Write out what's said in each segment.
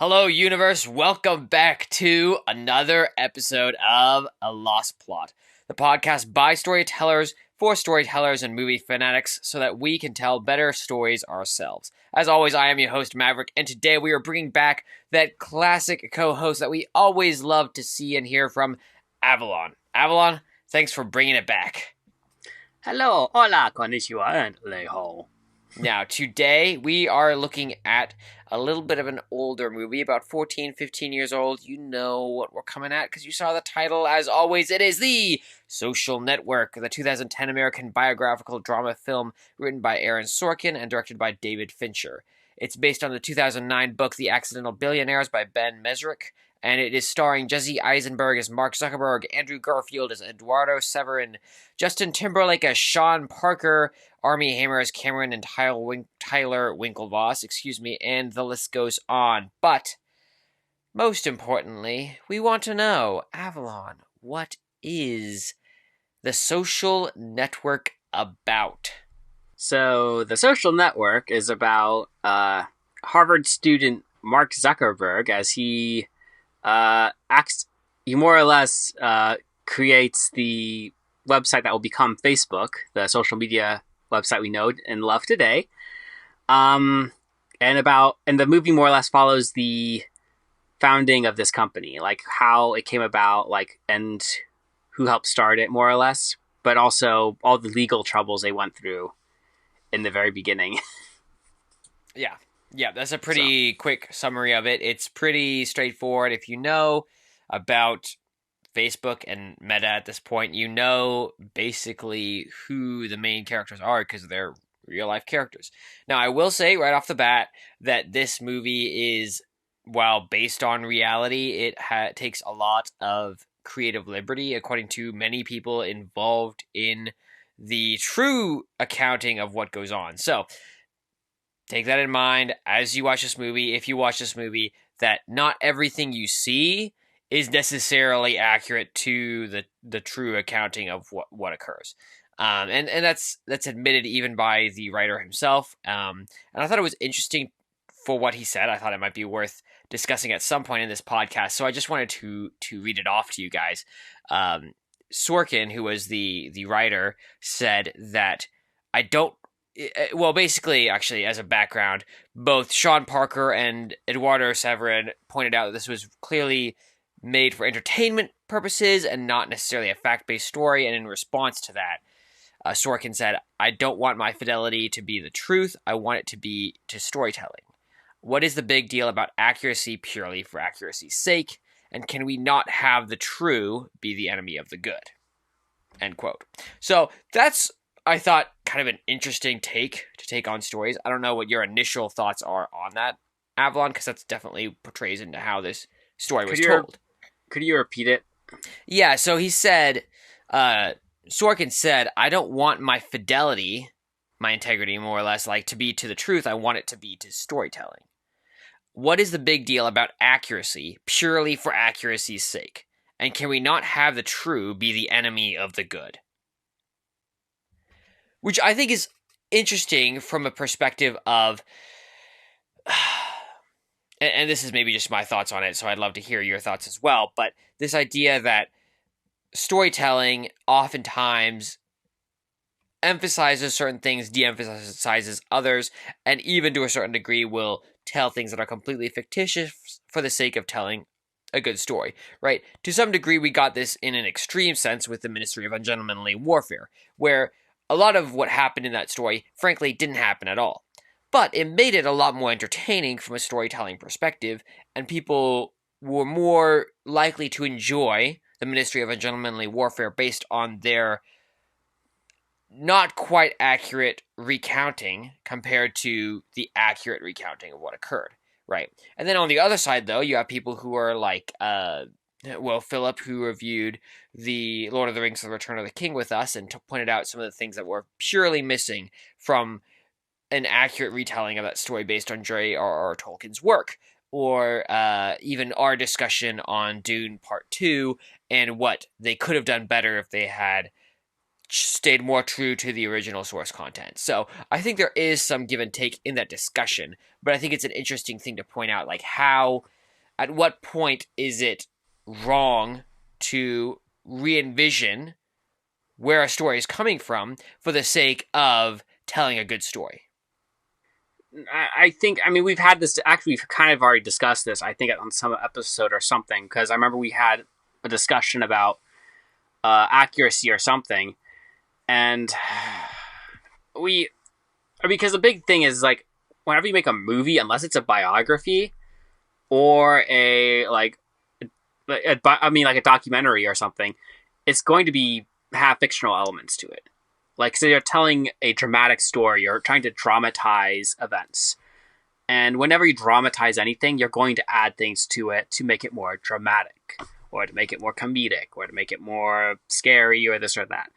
Hello, universe. Welcome back to another episode of A Lost Plot, the podcast by storytellers for storytellers and movie fanatics so that we can tell better stories ourselves. As always, I am your host, Maverick, and today we are bringing back that classic co-host that we always love to see and hear from, Avalon. Avalon, thanks for bringing it back. Hello, hola, konnichiwa, and aleho. Now, today we are looking at a little bit of an older movie, about 14, 15 years old. You know what we're coming at because you saw the title. As always, it is The Social Network, the 2010 American biographical drama film written by Aaron Sorkin and directed by David Fincher. It's based on the 2009 book The Accidental Billionaires by Ben Mesrick, and it is starring Jesse Eisenberg as Mark Zuckerberg, Andrew Garfield as Eduardo Severin, Justin Timberlake as Sean Parker, Armie Hammer as Cameron, and Tyler Winklevoss, and the list goes on. But, most importantly, we want to know, Avalon, what is The Social Network about? So, The Social Network is about Harvard student Mark Zuckerberg as he more or less creates the website that will become Facebook, the social media website we know and love today. And the movie more or less follows the founding of this company, like how it came about, and who helped start it, more or less, but also all the legal troubles they went through in the very beginning. Yeah, that's a pretty quick summary of it. It's pretty straightforward. If you know about Facebook and Meta at this point, you know basically who the main characters are because they're real-life characters. Now, I will say right off the bat that this movie is, while based on reality, it takes a lot of creative liberty, according to many people involved in the true accounting of what goes on. So, take that in mind as you watch this movie, if you watch this movie, that not everything you see is necessarily accurate to the true accounting of what occurs. And that's admitted even by the writer himself. And I thought it was interesting for what he said. I thought it might be worth discussing at some point in this podcast. So I just wanted to read it off to you guys. Sorkin, who was the writer, said that basically, actually, as a background, both Sean Parker and Eduardo Severin pointed out that this was clearly made for entertainment purposes and not necessarily a fact-based story. And in response to that, Sorkin said, "I don't want my fidelity to be the truth. I want it to be to storytelling. What is the big deal about accuracy purely for accuracy's sake? And can we not have the true be the enemy of the good?" End quote. So that's, I thought, kind of an interesting take on stories. I don't know what your initial thoughts are on that, Avalon, because that's definitely portrays into how this story was told. Could you repeat it? Yeah, so he said, Sorkin said, "I don't want my fidelity, my integrity, more or less, like to be to the truth. I want it to be to storytelling. What is the big deal about accuracy purely for accuracy's sake? And can we not have the true be the enemy of the good?" Which I think is interesting from a perspective of, and this is maybe just my thoughts on it, so I'd love to hear your thoughts as well, but this idea that storytelling oftentimes emphasizes certain things, de-emphasizes others, and even to a certain degree will tell things that are completely fictitious for the sake of telling a good story, right? To some degree, we got this in an extreme sense with the Ministry of Ungentlemanly Warfare, where a lot of what happened in that story, frankly, didn't happen at all. But it made it a lot more entertaining from a storytelling perspective, and people were more likely to enjoy the Ministry of Ungentlemanly Warfare based on their not quite accurate recounting compared to the accurate recounting of what occurred, right? And then on the other side, though, you have people who are like, Philip, who reviewed the Lord of the Rings: The Return of the King with us and pointed out some of the things that were purely missing from an accurate retelling of that story based on J.R.R. Tolkien's work, or even our discussion on Dune Part 2 and what they could have done better if they had stayed more true to the original source content. So I think there is some give and take in that discussion, but I think it's an interesting thing to point out, like how, at what point is it wrong to re-envision where a story is coming from for the sake of telling a good story. I think, I mean, we've had this, actually, we've kind of already discussed this, I think, on some episode or something, because I remember we had a discussion about accuracy or something, and because the big thing is, like, whenever you make a movie, unless it's a biography or a documentary or something, it's going to have fictional elements to it. Like, so you're telling a dramatic story, you're trying to dramatize events. And whenever you dramatize anything, you're going to add things to it to make it more dramatic, or to make it more comedic, or to make it more scary, or this or that.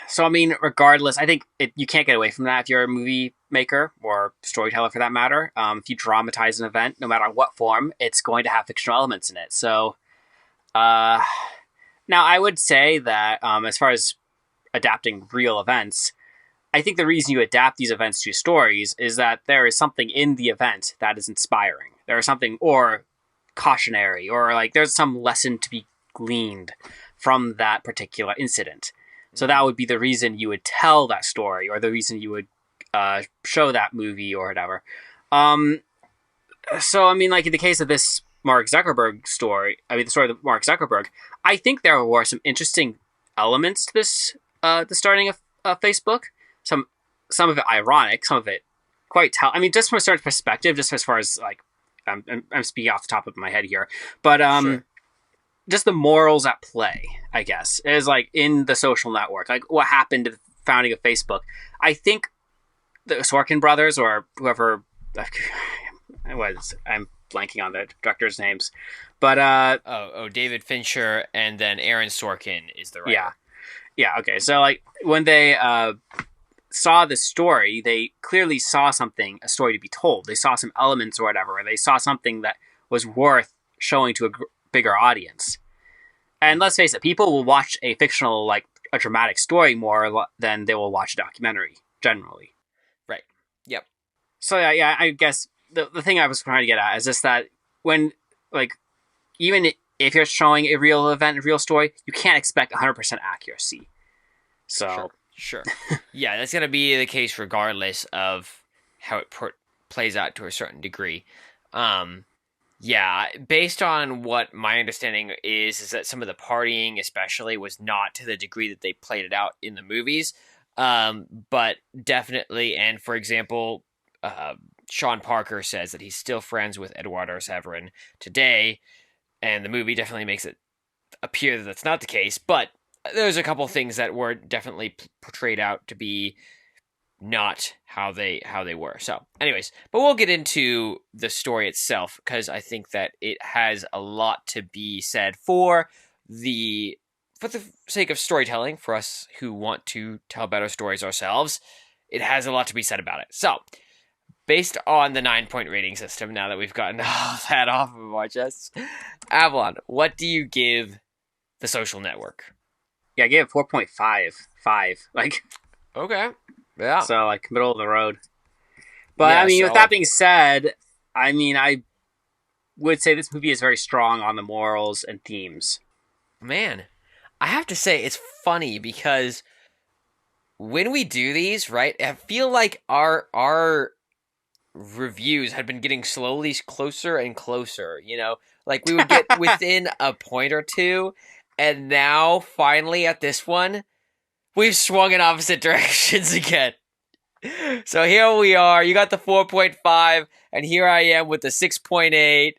So, I mean, regardless, I think you can't get away from that if you're a movie maker, or storyteller for that matter. If you dramatize an event, no matter what form, it's going to have fictional elements in it. So, now, I would say that as far as adapting real events, I think the reason you adapt these events to stories is that there is something in the event that is inspiring. There is something, or cautionary, or like there's some lesson to be gleaned from that particular incident. So that would be the reason you would tell that story, or the reason you would show that movie or whatever. So, I mean, like in the case of this Mark Zuckerberg story, I mean, the story of Mark Zuckerberg, I think there were some interesting elements to this, the starting of Facebook. Some of it ironic, some of it quite I mean, just from a certain perspective, just as far as like, I'm speaking off the top of my head here, but sure. Just the morals at play, I guess, is like in the social network, like what happened to the founding of Facebook. I think the Sorkin brothers, or whoever, I'm blanking on the directors' names, but David Fincher and then Aaron Sorkin is the writer. Yeah. Okay. So like when they saw the story, they clearly saw something, a story to be told. They saw some elements or whatever, and they saw something that was worth showing to a bigger audience. And let's face it, people will watch a fictional, like a dramatic story more than they will watch a documentary generally. Right. Yep. So yeah, I guess the thing I was trying to get at is just that when, like, even if you're showing a real event, a real story, you can't expect 100% accuracy. So sure. Yeah, that's going to be the case regardless of how it plays out to a certain degree. Yeah, based on what my understanding is that some of the partying especially was not to the degree that they played it out in the movies. But definitely, and for example, Sean Parker says that he's still friends with Eduardo Severin today, and the movie definitely makes it appear that that's not the case, but there's a couple things that were definitely portrayed out to be not how they were. So anyways, but we'll get into the story itself, because I think that it has a lot to be said for the sake of storytelling, for us who want to tell better stories ourselves. It has a lot to be said about it. So based on the 9-point rating system, now that we've gotten all that off of our chests, Avalon, what do you give The Social Network? Yeah, I gave it 4.55. Like, okay. Yeah. So, like, middle of the road. But, yeah, I mean, with that being said, I mean, I would say this movie is very strong on the morals and themes. Man, I have to say, it's funny because when we do these, right, I feel like our reviews had been getting slowly closer and closer, you know? Like, we would get within a point or two, and now, finally, at this one, we've swung in opposite directions again. So here we are. You got the 4.5, and here I am with the 6.8.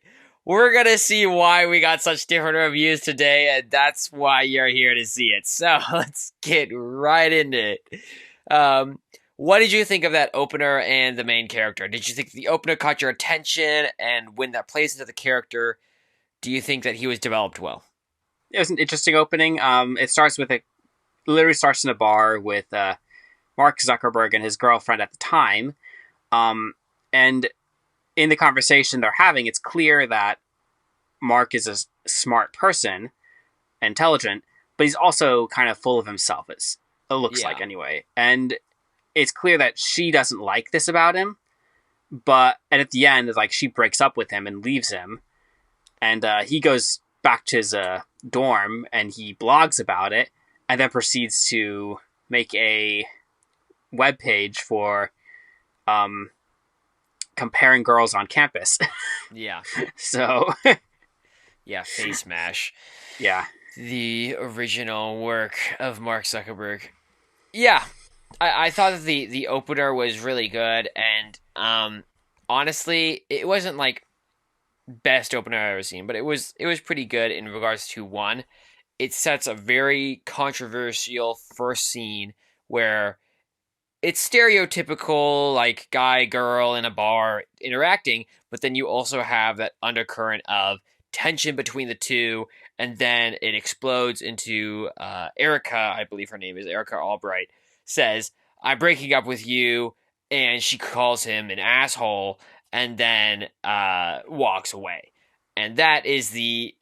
We're going to see why we got such different reviews today, and that's why you're here to see it. So let's get right into it. What did you think of that opener and the main character? Did you think the opener caught your attention, and when that plays into the character, do you think that he was developed well? It was an interesting opening. It starts with literally starts in a bar with Mark Zuckerberg and his girlfriend at the time. And in the conversation they're having, it's clear that Mark is a smart person, intelligent, but he's also kind of full of himself. It looks like Yeah. anyway, and it's clear that she doesn't like this about him. And at the end, like she breaks up with him and leaves him, and he goes back to his dorm and he blogs about it, and then proceeds to make a web page for comparing girls on campus. Yeah. So Yeah, Face Mash. yeah, The original work of Mark Zuckerberg. Yeah. I thought that the opener was really good, and honestly, it wasn't like best opener I've ever seen, but it was pretty good in regards to one. It sets a very controversial first scene where it's stereotypical like guy girl in a bar interacting, but then you also have that undercurrent of tension between the two, and then it explodes into Erica, I believe her name is Erica Albright, says, "I'm breaking up with you," and she calls him an asshole, and then walks away. And that is the.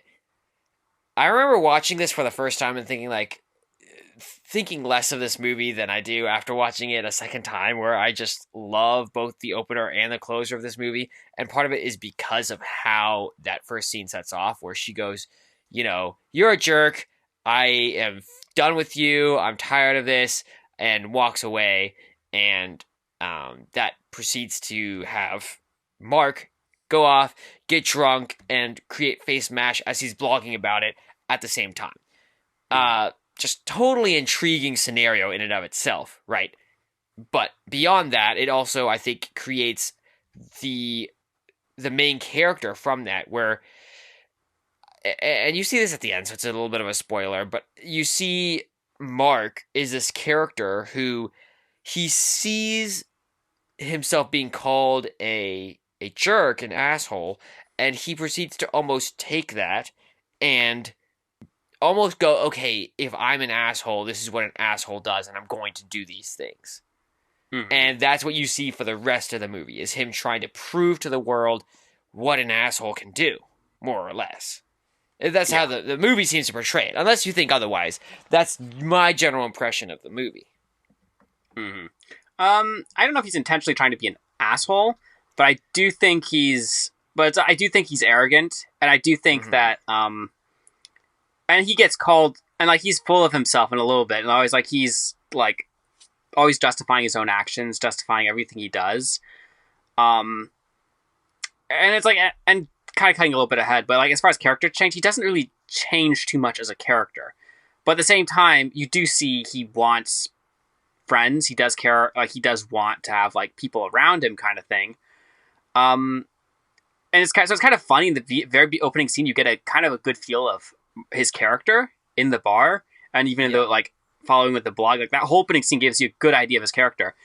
I remember watching this for the first time and thinking less of this movie than I do after watching it a second time, where I just love both the opener and the closer of this movie. And part of it is because of how that first scene sets off, where she goes, "You're a jerk. I am done with you. I'm tired of this," and walks away. And that proceeds to have Mark go off, get drunk, and create Face Mash as he's blogging about it at the same time. Just totally intriguing scenario in and of itself, right? But beyond that, it also, I think, creates the main character from that, where, and you see this at the end, so it's a little bit of a spoiler, but you see Mark is this character who he sees himself being called a jerk, an asshole, and he proceeds to almost take that and almost go, okay, if I'm an asshole, this is what an asshole does, and I'm going to do these things. mm-hmm. And that's what you see for the rest of the movie, is him trying to prove to the world what an asshole can do, more or less. That's how the movie seems to portray it, unless you think otherwise. That's my general impression of the movie. Mm-hmm. I don't know if he's intentionally trying to be an asshole, but I do think he's arrogant, and I do think that and he gets called, and like he's full of himself in a little bit, and always like he's like always justifying his own actions, justifying everything he does. And it's like, and kind of cutting a little bit ahead, but like as far as character change, he doesn't really change too much as a character. But at the same time, you do see he wants friends. He does care, like he does want to have like people around him, kind of thing. And it's kind of funny in the very opening scene. You get a kind of a good feel of his character in the bar, and even in the like following with the blog, like that whole opening scene gives you a good idea of his character.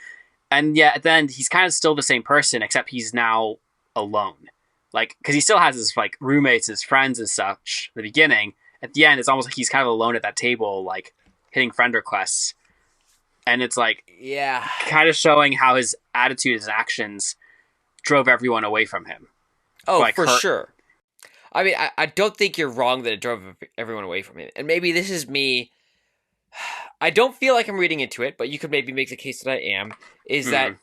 And yet at the end, he's kind of still the same person, except he's now alone. Like, because he still has his like roommates, his friends and such. In the beginning, at the end, it's almost like he's kind of alone at that table, like hitting friend requests. And it's like, kind of showing how his attitude, his actions drove everyone away from him. Oh, like, for sure. I mean, I don't think you're wrong that it drove everyone away from him. And maybe this is me. I don't feel like I'm reading into it, but you could maybe make the case that I am. Is that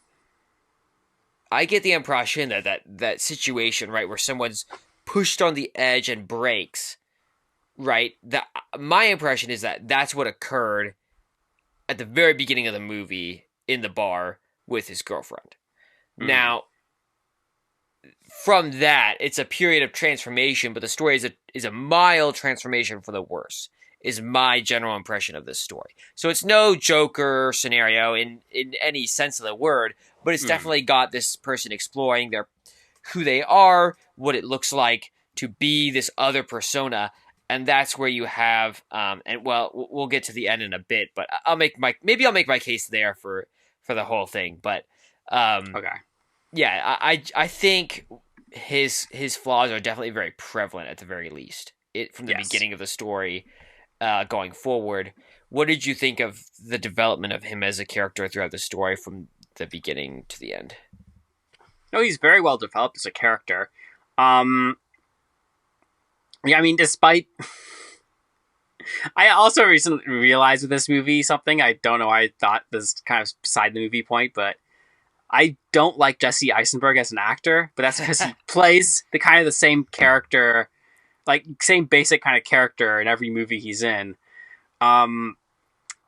I get the impression that situation, right, where someone's pushed on the edge and breaks, right? That my impression is that that's what occurred at the very beginning of the movie in the bar with his girlfriend. Now, from that, it's a period of transformation, but the story is a mild transformation for the worse, is my general impression of this story. So it's no Joker scenario in any sense of the word, but it's definitely got this person exploring who they are, what it looks like to be this other persona, and that's where you have and well, we'll get to the end in a bit, but I'll make my case there for the whole thing. But okay. Yeah, I think his flaws are definitely very prevalent at the very least. From the beginning of the story going forward. What did you think of the development of him as a character throughout the story from the beginning to the end? No, he's very well developed as a character. Yeah, I mean, despite I also recently realized with this movie something. I don't know why I thought this kind of beside the movie point, but I don't like Jesse Eisenberg as an actor, but that's because he plays the kind of the same character, like same basic kind of character in every movie he's in. Um,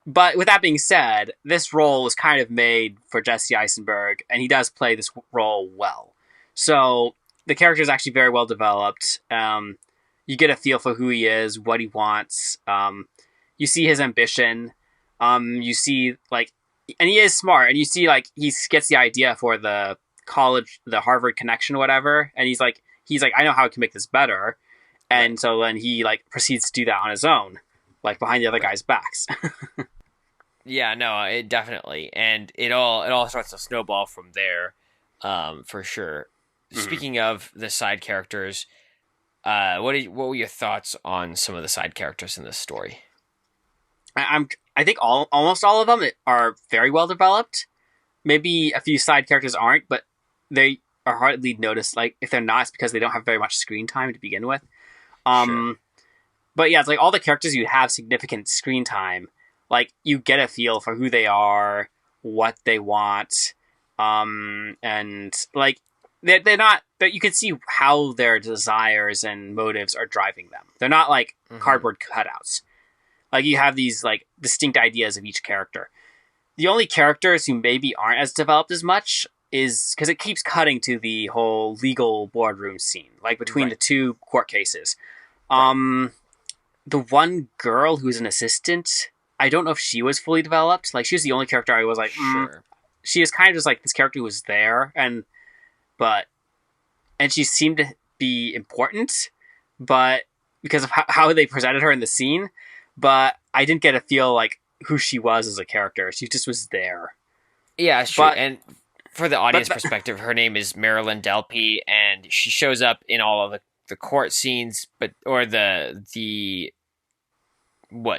but with that being said, this role was kind of made for Jesse Eisenberg, and he does play this role well. So the character is actually very well developed. You get a feel for who he is, what he wants. You see his ambition. You see like, and he is smart, and you see like he gets the idea for the college, the Harvard connection, or whatever, and he's like, I know how I can make this better, and right. So then he like proceeds to do that on his own, like behind the other guys' backs. Yeah, no, it definitely, and it all starts to snowball from there, for sure. Mm-hmm. Speaking of the side characters, what were your thoughts on some of the side characters in this story? I think almost all of them are very well developed. Maybe a few side characters aren't, but they are hardly noticed. Like if they're not, it's because they don't have very much screen time to begin with. Sure. But yeah, it's like all the characters you have significant screen time. Like you get a feel for who they are, what they want, and like they're not. But you can see how their desires and motives are driving them. They're not like cardboard cutouts. Like you have these like distinct ideas of each character. The only characters who maybe aren't as developed as much is because it keeps cutting to the whole legal boardroom scene, like between the two court cases. The one girl who's an assistant, I don't know if she was fully developed. Like she was the only character I was like, sure. She is kind of just like this character who was there, and she seemed to be important, but because of how they presented her in the scene. But I didn't get a feel like who she was as a character. She just was there. Yeah, sure. And for the audience perspective, her name is Marilyn Delpy, and she shows up in all of the court scenes, or the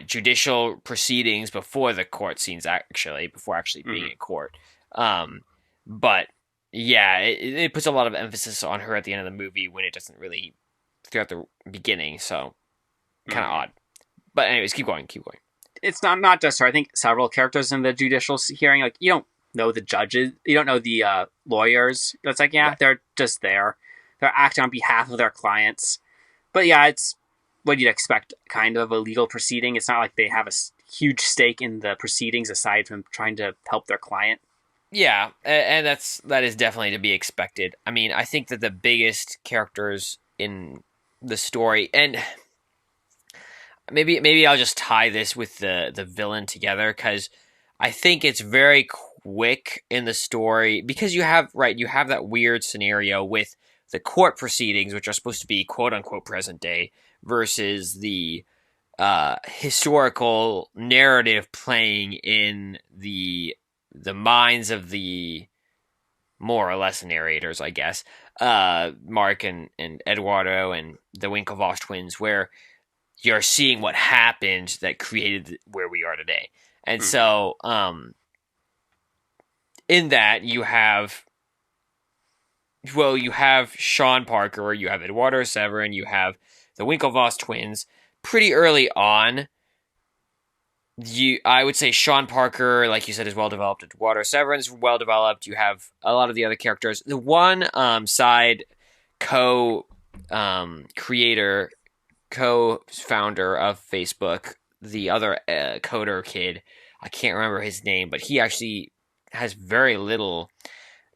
judicial proceedings before the court scenes, before actually being in court. But yeah, it puts a lot of emphasis on her at the end of the movie when it doesn't really throughout the beginning. So kind of odd. But anyways, keep going. It's not just her. I think several characters in the judicial hearing, like you don't know the judges, you don't know the lawyers. That's like, they're just there. They're acting on behalf of their clients. But yeah, it's what you'd expect kind of a legal proceeding. It's not like they have a huge stake in the proceedings aside from trying to help their client. Yeah, and that is definitely to be expected. I mean, I think that the biggest characters in the story, and maybe I'll just tie this with the villain together, because I think it's very quick in the story, because you have that weird scenario with the court proceedings, which are supposed to be quote unquote present day, versus the historical narrative playing in the minds of the more or less narrators, I guess, Mark and Eduardo and the Winklevoss twins, where you're seeing what happened that created where we are today. And so, in that, you have Sean Parker, you have Eduardo Severin, you have the Winklevoss twins. Pretty early on, I would say Sean Parker, like you said, is well-developed. Eduardo Severin is well-developed. You have a lot of the other characters. The one side co-creator, co-founder of Facebook, the other coder kid, I can't remember his name, but he actually has very little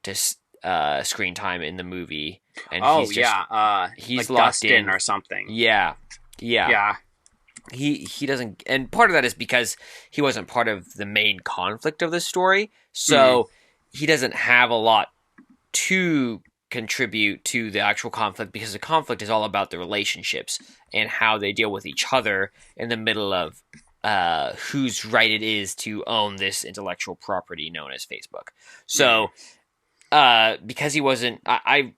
to screen time in the movie. And he's like locked Dustin in or something. Yeah. He doesn't, and part of that is because he wasn't part of the main conflict of the story, so he doesn't have a lot to contribute to the actual conflict, because the conflict is all about the relationships and how they deal with each other in the middle of whose right it is to own this intellectual property known as Facebook. So because he wasn't, I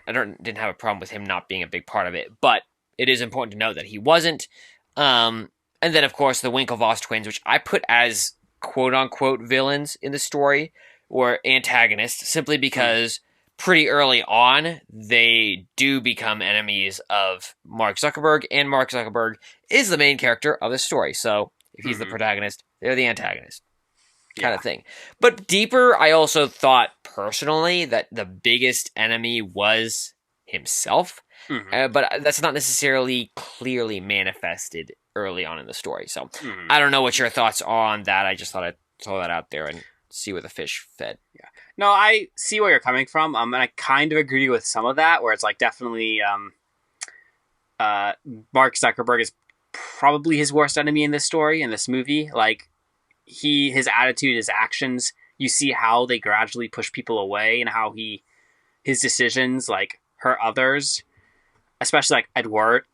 didn't have a problem with him not being a big part of it, but it is important to note that he wasn't. And then of course the Winklevoss twins, which I put as quote unquote villains in the story, or antagonists, simply because pretty early on, they do become enemies of Mark Zuckerberg, and Mark Zuckerberg is the main character of the story. So if he's the protagonist, they're the antagonist, kind Yeah. of thing. But deeper, I also thought personally that the biggest enemy was himself. But that's not necessarily clearly manifested early on in the story. So I don't know what your thoughts are on that. I just thought I'd throw that out there and see where the fish fed. Yeah. No, I see where you're coming from. And I kind of agree with some of that, where it's like definitely Mark Zuckerberg is probably his worst enemy in this story, in this movie. Like his attitude, his actions, you see how they gradually push people away and how his decisions like hurt others, especially like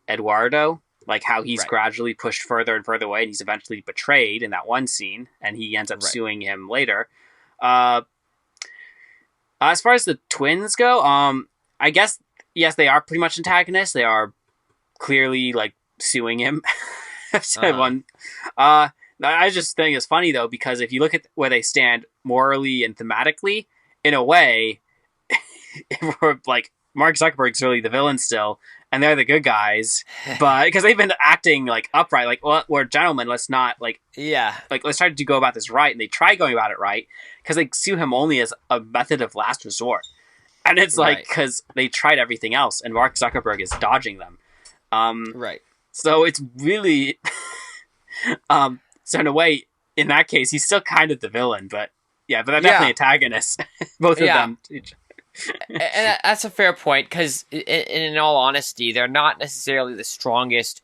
Eduardo, like how he's gradually pushed further and further away, and he's eventually betrayed in that one scene, and he ends up suing him later. As far as the twins go, I guess yes, they are pretty much antagonists. They are clearly like suing him. I just think it's funny though, because if you look at where they stand morally and thematically, in a way, we're like Mark Zuckerberg's really the villain still, and they're the good guys. But because they've been acting like upright, like, well, we're gentlemen, let's not let's try to go about this right, and they try going about it right because they sue him only as a method of last resort, and it's like because they tried everything else, and Mark Zuckerberg is dodging them. So it's really, so in a way, in that case, he's still kind of the villain, but they're definitely antagonists, both of them. And that's a fair point, because in all honesty, they're not necessarily the strongest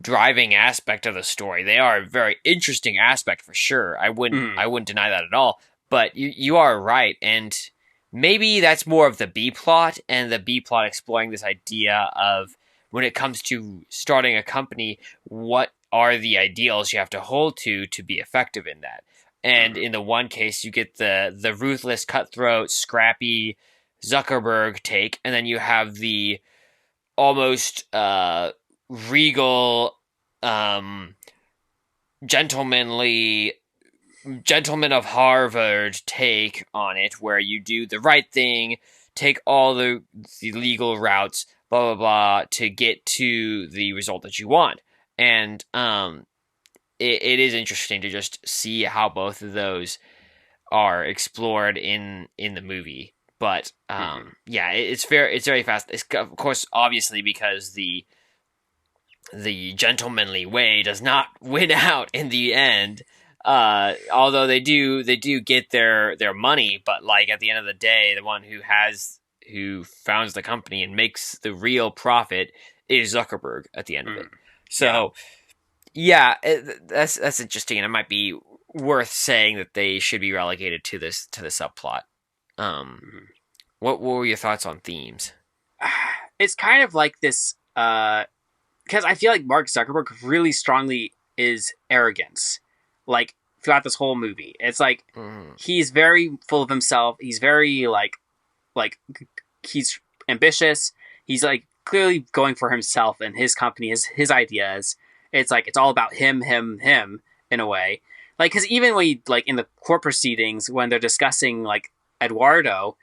driving aspect of the story. They are a very interesting aspect for sure. I wouldn't deny that at all. But you are right, and maybe that's more of the B plot, and the B plot exploring this idea of when it comes to starting a company, what are the ideals you have to hold to be effective in that. And in the one case, you get the ruthless, cutthroat, scrappy Zuckerberg take, and then you have the almost regal, gentleman of Harvard take on it, where you do the right thing, take all the legal routes, blah, blah, blah, to get to the result that you want. And it is interesting to just see how both of those are explored in the movie. But it's very fast. It's, of course, obviously, because the gentlemanly way does not win out in the end. Although they do get their money, but like at the end of the day, the one who founds the company and makes the real profit is Zuckerberg at the end of it. So that's interesting, and it might be worth saying that they should be relegated to the subplot. What were your thoughts on themes? It's kind of like this, because I feel like Mark Zuckerberg really strongly is arrogance, like throughout this whole movie. It's like he's very full of himself. He's very like he's ambitious. He's like clearly going for himself and his company, his ideas. It's like it's all about him in a way. Like, because even when you, like in the court proceedings, when they're discussing like Eduardo,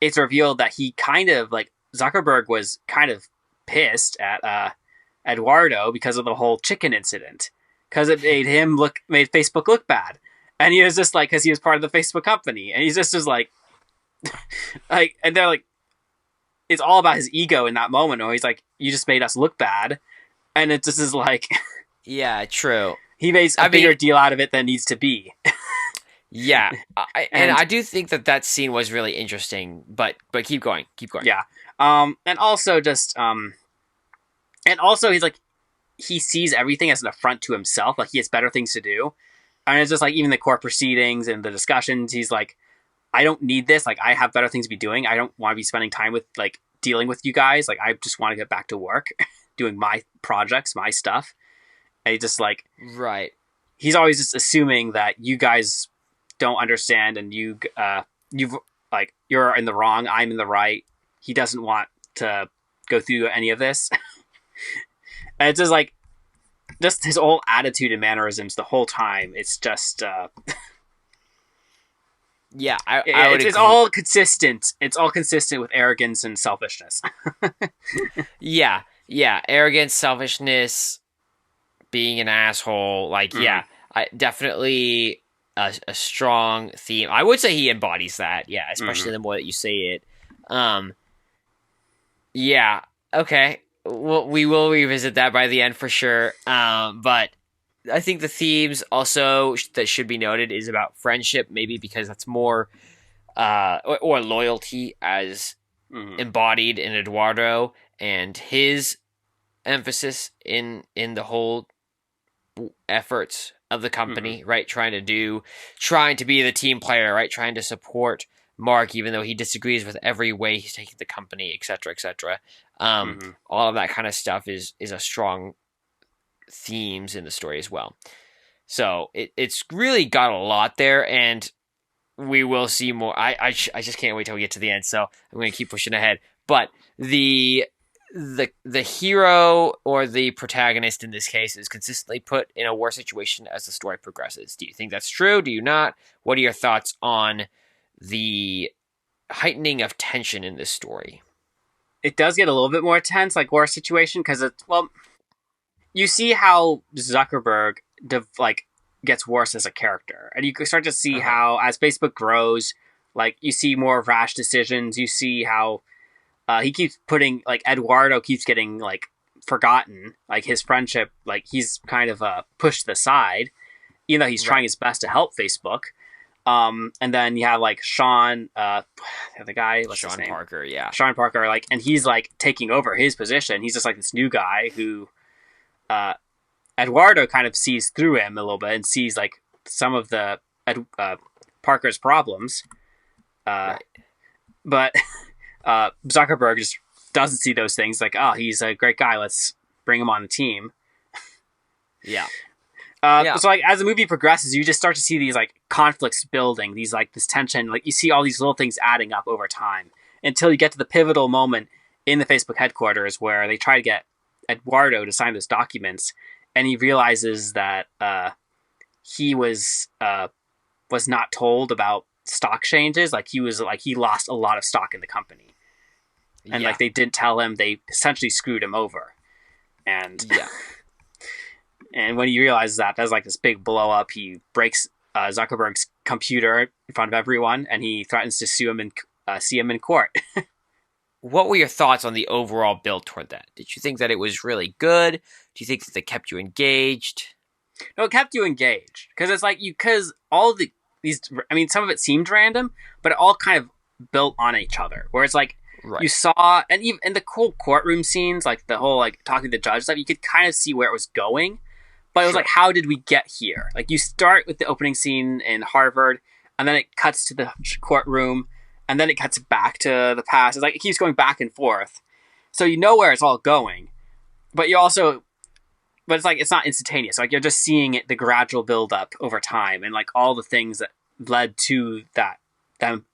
it's revealed that he kind of like Zuckerberg was kind of pissed at Eduardo because of the whole chicken incident, because it made Facebook look bad, and he was just like, because he was part of the Facebook company, and he's just was like, like, and they're like, it's all about his ego in that moment, or he's like, you just made us look bad, and it just is like, yeah, true. He makes a bigger deal out of it than needs to be. Yeah, and I do think that scene was really interesting, but keep going. Yeah, and also just he's like, he sees everything as an affront to himself. Like he has better things to do, and it's just like even the court proceedings and the discussions. He's like, I don't need this. Like I have better things to be doing. I don't want to be spending time with like dealing with you guys. Like I just want to get back to work, doing my projects, my stuff. And he just like he's always just assuming that you guys don't understand, and you've like you're in the wrong, I'm in the right. He doesn't want to go through any of this. And it's just like just his whole attitude and mannerisms the whole time. It's just Yeah, I would It's agree. all consistent. It's all consistent with arrogance and selfishness. Yeah, yeah, arrogance, selfishness, being an asshole. Like, Hmm. yeah, I definitely a strong theme. I would say he embodies that. Yeah, Hmm. especially the more that you say it. Um, yeah, okay. We will revisit that by the end for sure. But I think the themes also that should be noted is about friendship, maybe because that's more or loyalty as Hmm. embodied in Eduardo and his emphasis in the whole efforts of the Hmm. company, right? Trying to be the team player, right? Trying to support Mark, even though he disagrees with every way he's taking the company, etc., etc. Hmm. All of that kind of stuff is a strong themes in the story as well. So it's really got a lot there, and we will see more. I just can't wait till we get to the end. So I'm going to keep pushing ahead. But the hero or the protagonist in this case is consistently put in a worse situation as the story progresses. Do you think that's true? Do you not? What are your thoughts on the heightening of tension in this story? It does get a little bit more tense, like war situation, because it's well, you see how Zuckerberg like gets worse as a character, and you can start to see Uh huh. how as Facebook grows, like you see more rash decisions. You see how he keeps putting like Eduardo keeps getting like forgotten, like his friendship, like he's kind of pushed aside, even though he's trying Right. his best to help Facebook. And then you have like Sean, the guy, what's his Sean name? Parker. Yeah. Sean Parker, like, and he's like taking over his position. He's just like this new guy who uh, Eduardo kind of sees through him a little bit and sees like some of the Parker's problems. Uh, Right. but Zuckerberg just doesn't see those things. Like, oh, he's a great guy. Let's bring him on the team. Yeah. Yeah. So like as the movie progresses, you just start to see these like conflicts building, these like this tension. Like you see all these little things adding up over time until you get to the pivotal moment in the Facebook headquarters where they try to get Eduardo to sign those documents, and he realizes that he was not told about stock changes. Like he lost a lot of stock in the company, and Yeah. like they didn't tell him. They essentially screwed him over, and Yeah. and when he realizes that, there's like this big blow up. He breaks Zuckerberg's computer in front of everyone, and he threatens to sue him and see him in court. What were your thoughts on the overall build toward that? Did you think that it was really good? Do you think that they kept you engaged? No, it kept you engaged because it's like because all these. I mean, some of it seemed random, but it all kind of built on each other. Where it's like you Right. saw, and even in the cool courtroom scenes, like the whole like talking to the judge stuff, you could kind of see where it was going. But it was like, Sure. how did we get here? Like you start with the opening scene in Harvard, and then it cuts to the courtroom, and then it cuts back to the past. It's like it keeps going back and forth, so you know where it's all going. But you also, but it's like it's not instantaneous. Like you're just seeing it, the gradual build up over time, and like all the things that led to that them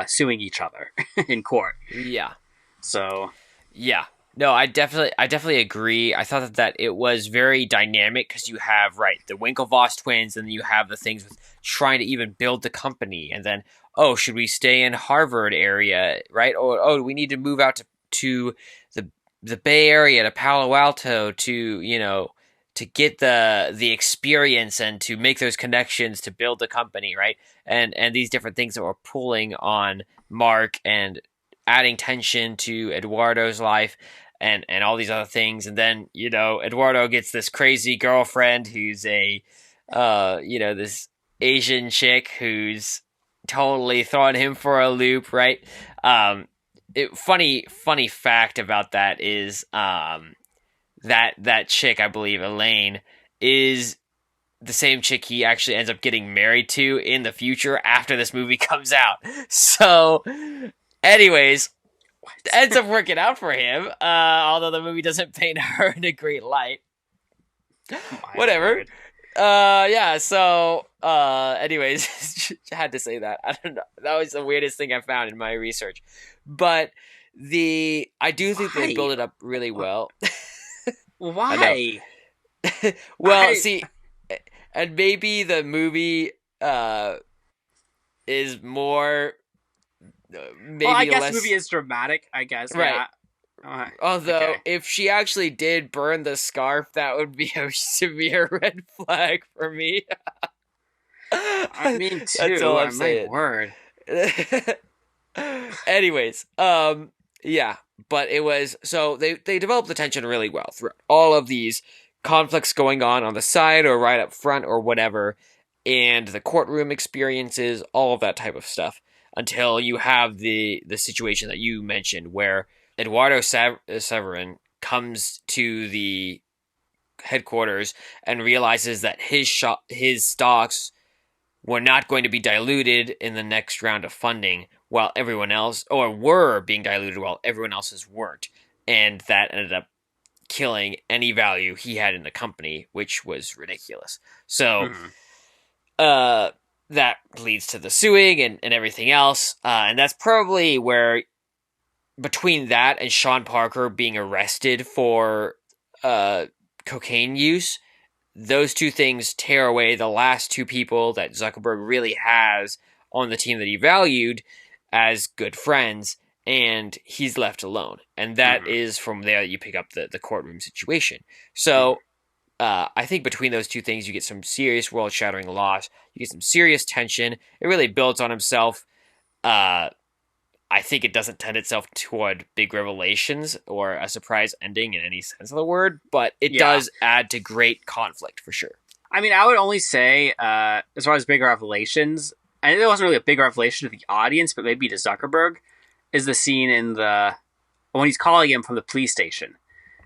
suing each other in court. Yeah. So Yeah. No, I definitely agree. I thought that it was very dynamic because you have right the Winklevoss twins, and you have the things with trying to even build the company, and then oh, should we stay in Harvard area, right? Or oh, do we need to move out to the the Bay Area to Palo Alto to to get the experience and to make those connections to build the company, right? And these different things that were pulling on Mark and adding tension to Eduardo's life and all these other things. And then, Eduardo gets this crazy girlfriend who's a this Asian chick who's totally throwing him for a loop, right? Funny fact about that is that chick, I believe, Elaine, is the same chick he actually ends up getting married to in the future after this movie comes out. So, anyways, ends up working out for him. Although the movie doesn't paint her in a great light. my Whatever. lord. Yeah. So, anyways, I had to say that. I don't know. That was the weirdest thing I found in my research, but I do think they Why? build it up really well. I know. Why? Well, I see, and maybe the movie is more Well, I maybe guess the movie less is dramatic. I guess, right. yeah. Although, Okay. if she actually did burn the scarf, that would be a severe red flag for me. I mean, That's all too. I'm My saying. word. Anyways, yeah, but it was so they developed the tension really well through all of these conflicts going on the side or right up front or whatever, and the courtroom experiences, all of that type of stuff, until you have the situation that you mentioned where Eduardo Severin comes to the headquarters and realizes that his stocks were not going to be diluted in the next round of funding while everyone else, or were being diluted while everyone else's weren't. And that ended up killing any value he had in the company, which was ridiculous. So, Mhm. uh, that leads to the suing and everything else. And that's probably where, between that and Sean Parker being arrested for uh, cocaine use, those two things tear away the last two people that Zuckerberg really has on the team that he valued as good friends, and he's left alone. And that Mhm. is from there that you pick up the courtroom situation. Mhm. So I think between those two things, you get some serious world shattering loss, you get some serious tension. It really builds on himself. Uh, I think it doesn't tend itself toward big revelations or a surprise ending in any sense of the word, but it Yeah. does add to great conflict for sure. I mean, I would only say, as far as big revelations, and it wasn't really a big revelation to the audience, but maybe to Zuckerberg, is the scene in the when he's calling him from the police station,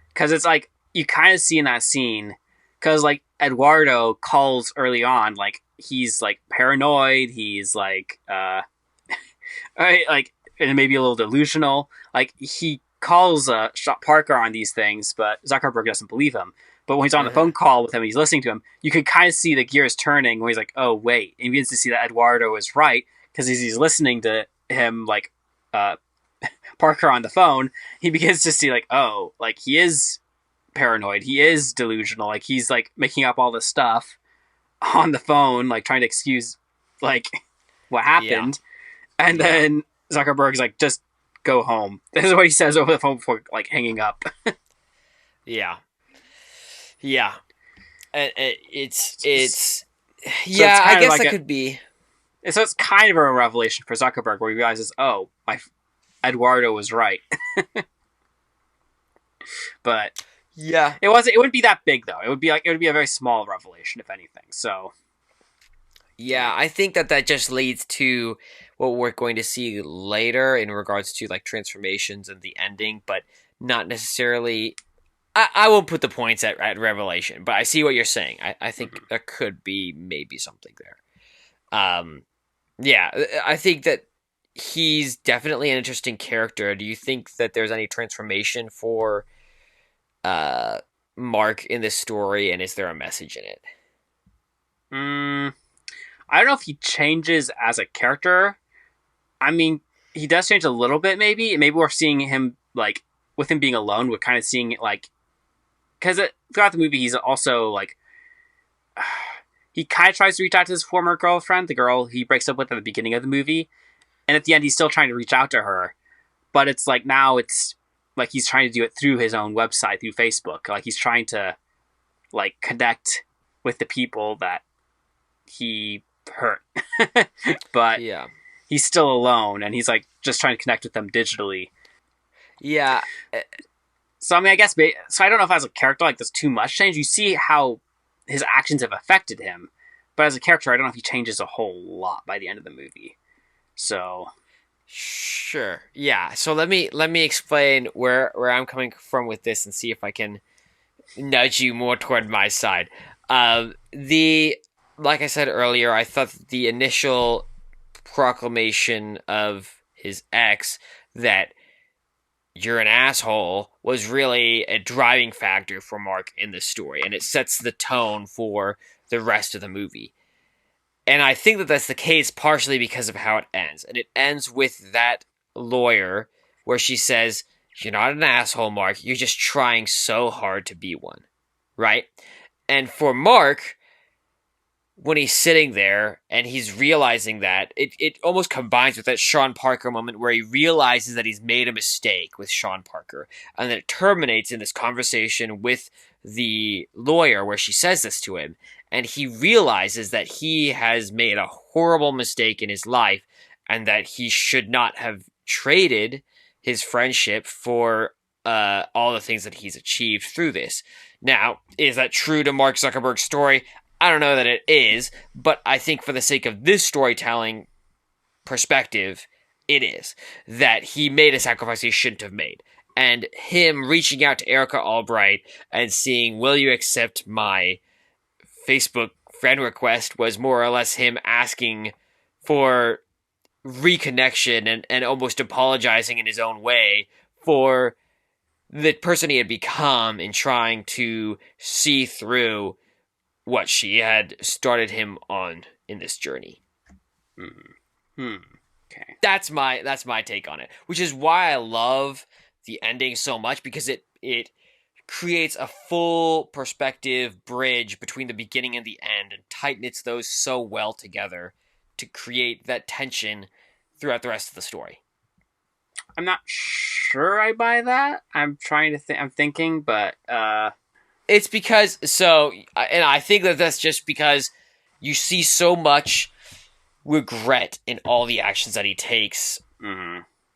because it's like you kind of see in that scene, because like Eduardo calls early on, like he's like paranoid, he's like right, like and maybe a little delusional. Like he calls Parker on these things, but Zuckerberg doesn't believe him. But when he's on the Uh-huh. phone call with him, and he's listening to him. You can kind of see the gears turning when he's like, "Oh wait," and he begins to see that Eduardo is right because he's listening to him like uh, Parker on the phone. He begins to see like, "Oh, like he is paranoid. He is delusional. Like he's like making up all this stuff on the phone, like trying to excuse like what Yeah. happened." And Yeah. then Zuckerberg's like, just go home. This is what he says over the phone before like hanging up. Yeah. Yeah. So It's it's yeah, I kind of guess like that a could be. so it's kind of a revelation for Zuckerberg where he realizes, oh, my Eduardo was right. But Yeah. it wouldn't be that big though. It would be a very small revelation if anything. So Yeah, I think that just leads to what we're going to see later in regards to like transformations and the ending, but not necessarily. I will put the points at Revelation, but I see what you're saying. I think mhm. there could be maybe something there. Yeah, I think that he's definitely an interesting character. Do you think that there's any transformation for uh, Mark in this story, and is there a message in it? mm, I don't know if he changes as a character. I mean, he does change a little bit. Maybe we're seeing him like with him being alone. We're kind of seeing it like because throughout the movie he's also like he kind of tries to reach out to his former girlfriend, the girl he breaks up with at the beginning of the movie, and at the end he's still trying to reach out to her, but it's like now it's like he's trying to do it through his own website, through Facebook. Like he's trying to like connect with the people that he hurt, but Yeah, he's still alone, and he's like just trying to connect with them digitally. yeah, So I mean, I guess so. I don't know if as a character like there's too much change. You see how his actions have affected him, but as a character, I don't know if he changes a whole lot by the end of the movie. So, sure. Yeah. So let me explain where I'm coming from with this and see if I can nudge you more toward my side. The Like I said earlier, I thought the initial proclamation of his ex that you're an asshole was really a driving factor for Mark in this story, and it sets the tone for the rest of the movie. And I think that that's the case partially because of how it ends. And it ends with that lawyer where she says, "You're not an asshole, Mark. You're just trying so hard to be one." Right? And for Mark, when he's sitting there and he's realizing that it almost combines with that Sean Parker moment where he realizes that he's made a mistake with Sean Parker, and then it terminates in this conversation with the lawyer where she says this to him, and he realizes that he has made a horrible mistake in his life and that he should not have traded his friendship for all the things that he's achieved through this. Now, is that true to Mark Zuckerberg's story? I don't know that it is, but I think for the sake of this storytelling perspective, it is. That he made a sacrifice he shouldn't have made. And him reaching out to Erica Albright and seeing, will you accept my Facebook friend request, was more or less him asking for reconnection and almost apologizing in his own way for the person he had become in trying to see through what she had started him on in this journey. Okay. That's my take on it, which is why I love the ending so much, because it creates a full perspective bridge between the beginning and the end and tightens those so well together to create that tension throughout the rest of the story. I'm not sure I buy that. I'm trying to think. I'm thinking, but it's because and I think that that's just because you see so much regret in all the actions that he takes,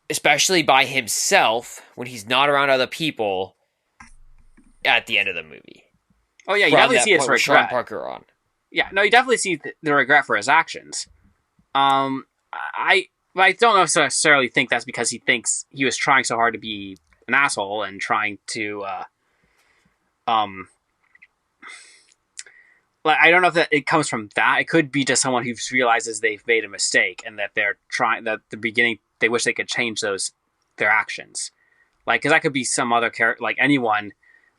especially by himself when he's not around other people at the end of the movie. Oh yeah, you definitely see his regret. Sean Parker on. Yeah, no, you definitely see the regret for his actions. I don't necessarily think that's because he thinks he was trying so hard to be an asshole and trying to, like, I don't know if that it comes from that. It could be just someone who realizes they've made a mistake and that they're trying, that the beginning, they wish they could change their actions. Like, because that could be some other character, like anyone,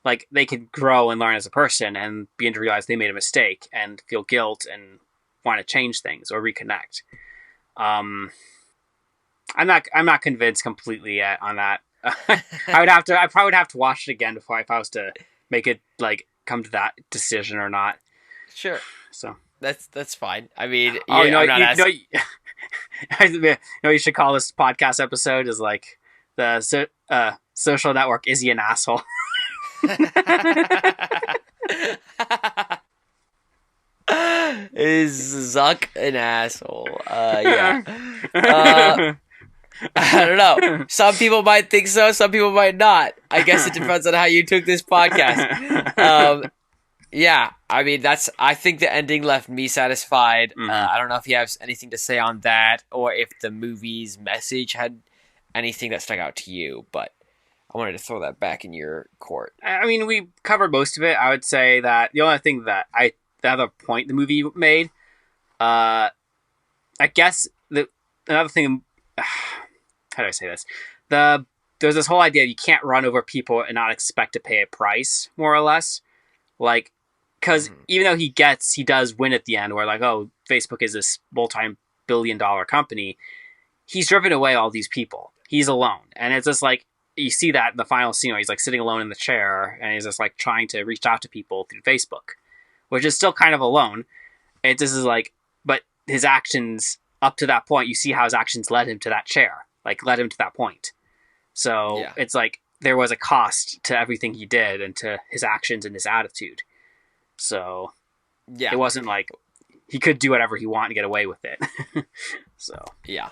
like, they could grow and learn as a person and begin to realize they made a mistake and feel guilt and want to change things or reconnect. I'm not convinced completely yet on that. I probably would have to watch it again before if I was to make it like come to that decision or not. Sure. So that's fine. I mean, you should call this podcast episode is like the social network. Is he an asshole? Is Zuck an asshole? Yeah. I don't know. Some people might think so. Some people might not. I guess it depends on how you took this podcast. Yeah. I mean, I think the ending left me satisfied. I don't know if you have anything to say on that or if the movie's message had anything that stuck out to you, but I wanted to throw that back in your court. I mean, we covered most of it. I would say that the only thing that the other point the movie made, I guess another thing, how do I say this? There's this whole idea you can't run over people and not expect to pay a price, more or less. Like, because even though he does win at the end, where like, oh, Facebook is this multi-billion-dollar company, he's driven away all these people. He's alone. And it's just like, you see that in the final scene where he's like sitting alone in the chair and he's just like trying to reach out to people through Facebook, which is still kind of alone. It just is like, but his actions up to that point, you see how his actions led him to that chair, like led him to that point. So It's like there was a cost to everything he did and to his actions and his attitude. So it wasn't like he could do whatever he wanted and get away with it. So yeah.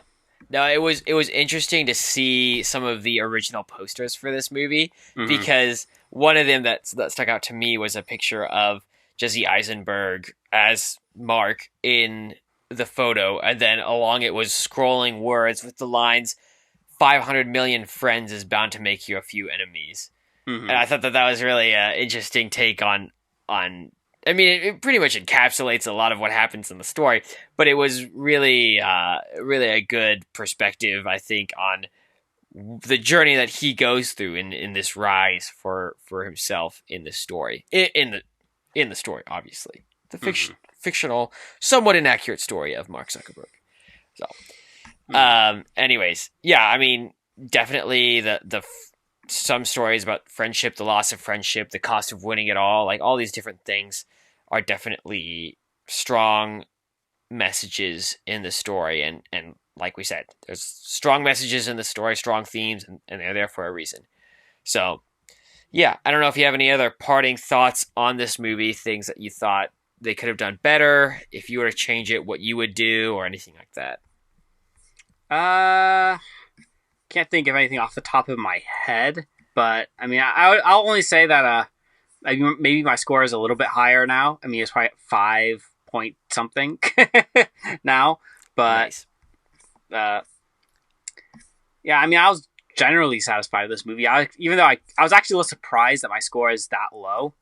No, it was interesting to see some of the original posters for this movie because one of them that stuck out to me was a picture of Jesse Eisenberg as Mark in the photo, and then along it was scrolling words with the lines, 500 million friends is bound to make you a few enemies. And I thought that was really an interesting take on I mean, it pretty much encapsulates a lot of what happens in the story, but it was really a good perspective, I think, on the journey that he goes through in this rise for himself in the story. In the story, obviously. The fictional, somewhat inaccurate story of Mark Zuckerberg. So, anyways, yeah, I mean, definitely the some stories about friendship, the loss of friendship, the cost of winning it all, like all these different things are definitely strong messages in the story, and like we said, there's strong messages in the story, strong themes, and they're there for a reason. So yeah, I don't know if you have any other parting thoughts on this movie, things that you thought they could have done better, if you were to change it, what you would do, or anything like that. Uh, can't think of anything off the top of my head, but I mean, I'll only say that maybe my score is a little bit higher now. I mean, it's probably at 5 point something now, but Nice. uh, yeah, I mean, I was generally satisfied with this movie. Even though I was actually a little surprised that my score is that low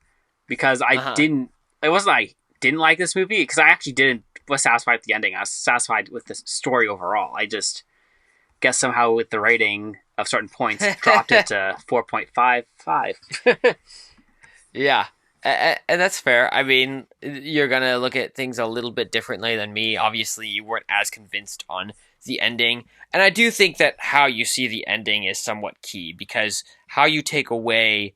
because I Uh-huh. didn't. It wasn't like I didn't like this movie because I actually didn't was satisfied with the ending. I was satisfied with the story overall. I just guess somehow with the rating of certain points dropped it to 4.55. Yeah, and that's fair. I mean, you're gonna look at things a little bit differently than me. Obviously, you weren't as convinced on the ending, and I do think that how you see the ending is somewhat key because how you take away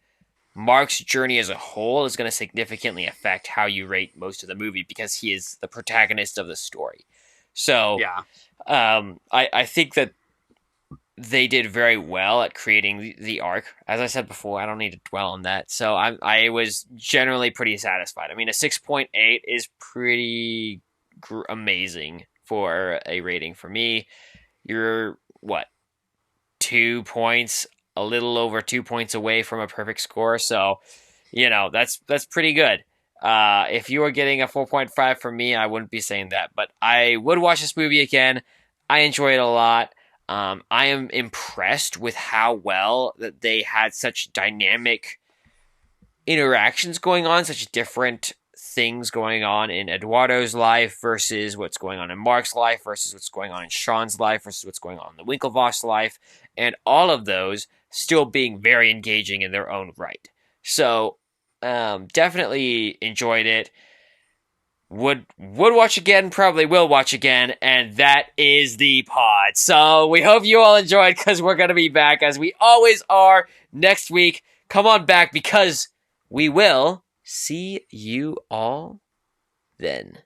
Mark's journey as a whole is going to significantly affect how you rate most of the movie because he is the protagonist of the story. So, Yeah. I think that they did very well at creating the arc. As I said before, I don't need to dwell on that. So I was generally pretty satisfied. I mean, a 6.8 is pretty amazing for a rating for me. You're what, 2 points, a little over 2 points away from a perfect score. So, that's pretty good. If you were getting a 4.5 from me, I wouldn't be saying that, but I would watch this movie again. I enjoy it a lot. I am impressed with how well that they had such dynamic interactions going on, such different things going on in Eduardo's life versus what's going on in Mark's life versus what's going on in Sean's life versus what's going on in the Winklevoss life, and all of those still being very engaging in their own right. So, definitely enjoyed it. Would watch again, probably will watch again, and that is the pod. So we hope you all enjoyed because we're gonna be back as we always are next week. Come on back because we will see you all then.